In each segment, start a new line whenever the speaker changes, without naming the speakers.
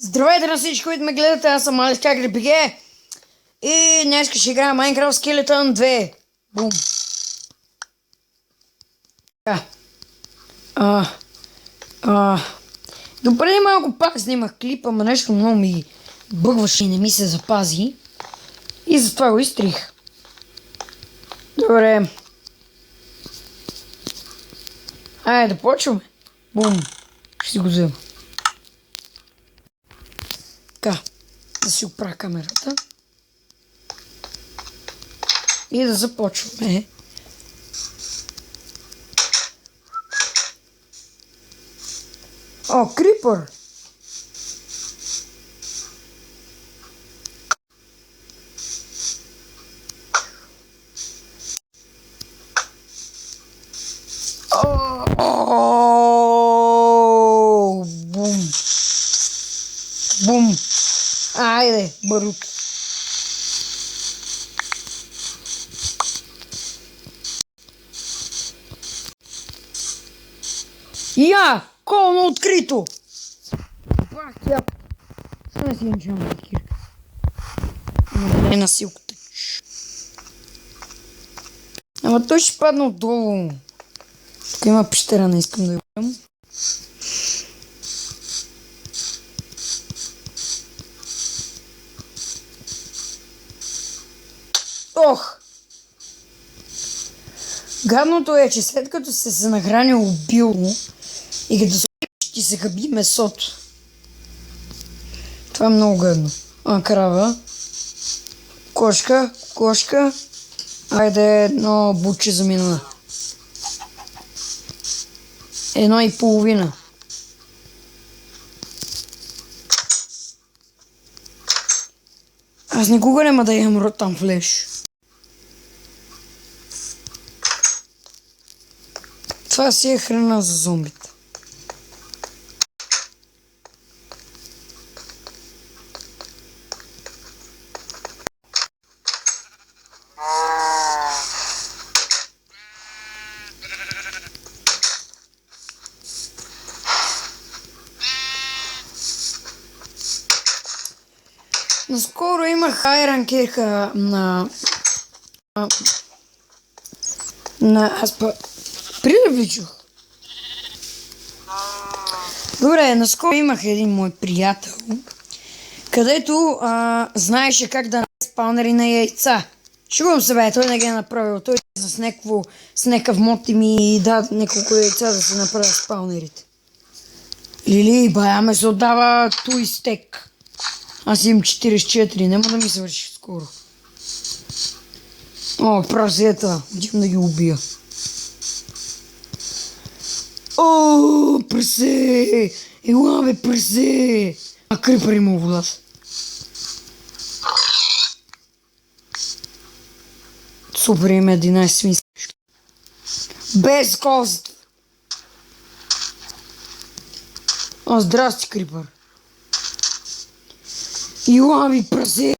Здравейте на всички, които ме гледате, аз съм Алекс RPG и днес ще играя Minecraft Skeleton 2. Бум. Допреди малко пак снимах клипа, но нещо много ми бъгваше и не ми се запази. И затова го изтрих. Добре. Айде да почваме. Бум. Ще си го взема. Така. Да си оправя камерата. И да започваме. О, крипър! Бум! Бум! Айде, барут! Я! Колно открито! Бах тя! Сега си янчам на кирка. Не на силката. Ама той ще падна отдолу. Тук има пещера, не искам да я гледам. Ох! Гадното е, че след като се нахранил обилно и като ти се хаби месото. Това е много гадно. Крава. Кошка. Кошка. Айде едно буче замина. 1,5. Аз никога няма да имам ротан флеш. Това си е храна за зомбите. Наскоро имах хайранкерка аз приличах. Добре, наскоро имах един мой приятел, където знаеше как да направи спаунери на яйца. Шегувам се, бе, той не ги е направил. Той с някакъв мод и ми даде няколко яйца да се направят спаунерите. Лили, бая ме се отдава туй стек. Аз имам 44, няма да ми се върши скоро. О, прасета, отивам да ги убия. О, прасе! Ела, бе, прасе! Крипър има власт. Супер, има 11 свински. Без кост! О, здрасти, крипър. Ела, бе, прасе!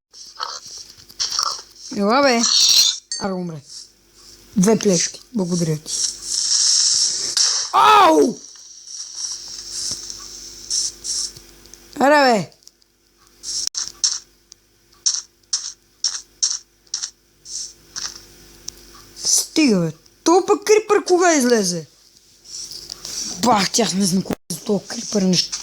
Ела, бе! Ара умре. 2 плешки. Благодаря ти. Ау! Ара, бе! Стига, бе. То пък крипър кога излезе? Бах, тях не знам кога за това крипър нещо.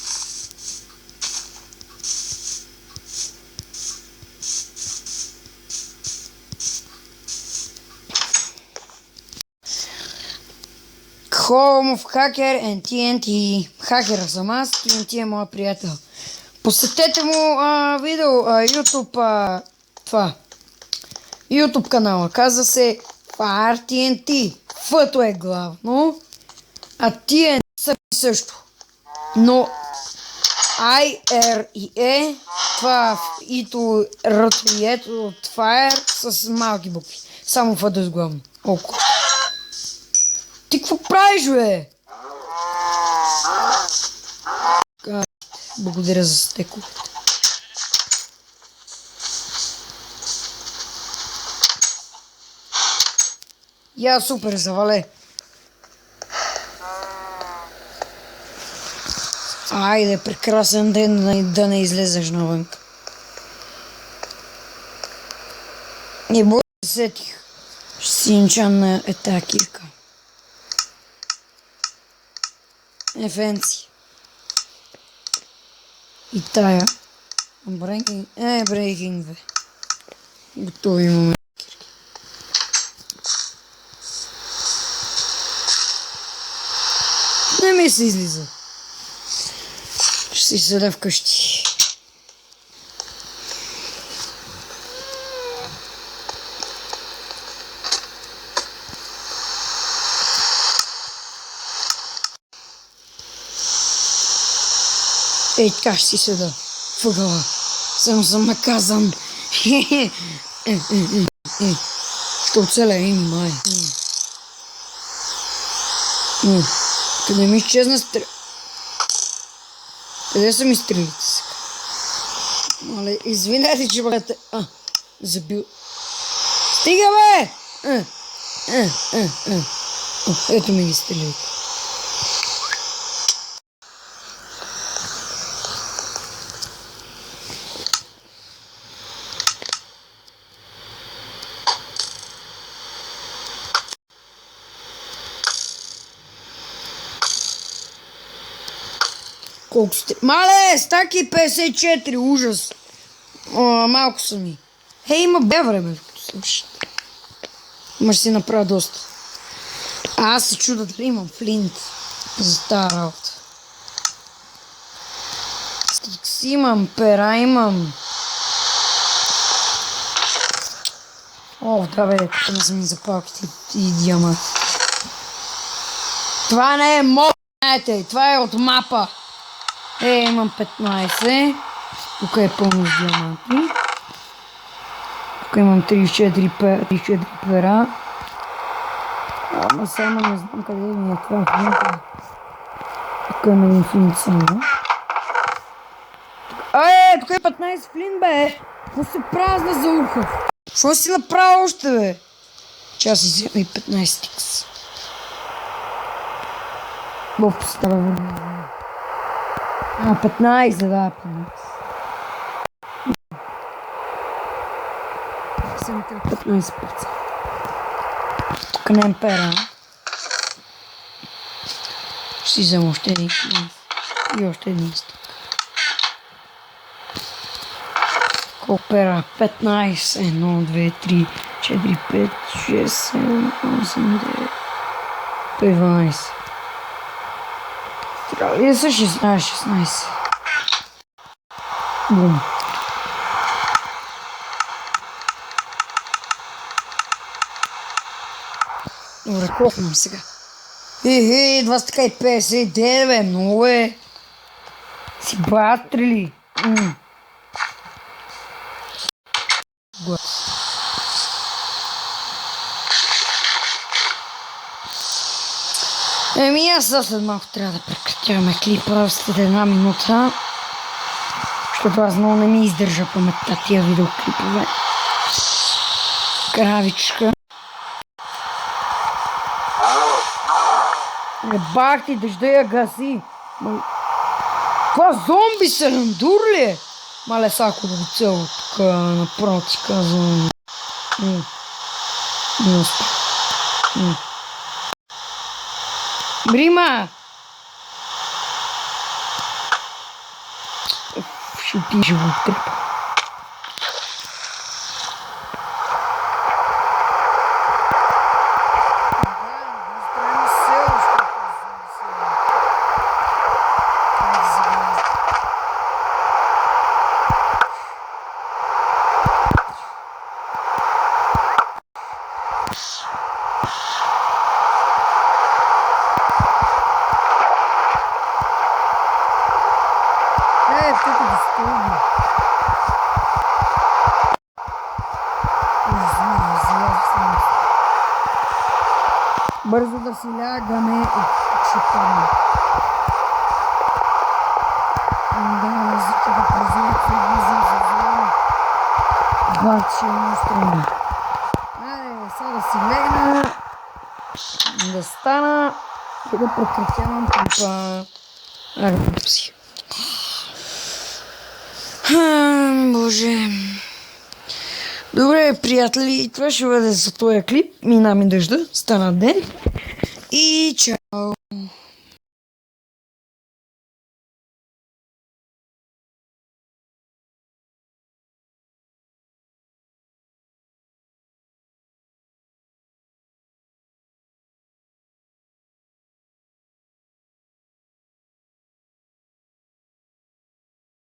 Home of Hacker and TNT. Хакера съм аз, TNT е моя приятел. Посетете му видео, YouTube, YouTube канала. Казва се Fire TNT. Фъто е главно. А TNT са също. Но I, R и E, това ито, ръто и ето от Fire с малки букви. Само фъто е главно. Около. Ти какво правиш, бе? Благодаря за стековете. Я супер, завале. Айде, прекрасен ден да не излезеш навън. И бой се сетих. Ще си инчан е тая кирка. Фенси. И тая. Брейкинг, бе. Готови имаме. Не ми се излиза. Ще си седа вкъщи. Ей, така ще си седа. Въгъла. Съм наказан. Ще оцеля май. Къде ми изчезна Къде са ми стрелите сега? Мале, извинете, че бъдете... Забил... Стига, бе! Ето ми ги стрелите. Колко сте... Мале, стаки 54, ужас. Малко са ми. Има бевре, бе, като слушате. Ще си направя доста. Аз се чуда дали имам флинт за тази работа. Стикс имам, пера имам. Да, бе, тук не са ми запалките и диаманти. Това не е мод, знаете, това е от мапа. Имам 15. Тук е пълно с диаманти. Тук имам 34 пера. Ама само не знам къде ми е това флинта. Тук има един флинт само. Тук е 15 флинт, бе! Но се празна за ухо. Що си направя още, бе? Час си взема и 15 стикс. Става време. 15, да, 15. 15%. Тук не е пера. Ще си взема още един. И още един стик. Колко пера? 15. 1, 2, 3, 4, 5, 6, 7, 8, 9, 12. Трябва ли да са 16? Бум. Добре, колко имам сега? 259, бе, много е. Си батри ли? Глад. Аз след малко трябва да прекратяваме клипа след една минута. Защото аз много не ми издържа паметта тия видеоклипове. Кравичка. Бах ти, дъжда я гаси. Това зомби се рандур ли е? Мале сако да го цяло тук направо ти казвам. Брима! Ще отиде в трепа. Бързо да си лягаме и читаме. Да, езика да презират се влизам за зелено. Баче настроение. Айде, сега да си легна, да стана и да прекратявам клипа. Айде, си. Боже. Добре, приятели, това ще бъде за този клип. Мина ми дъжда, стана ден. И чао.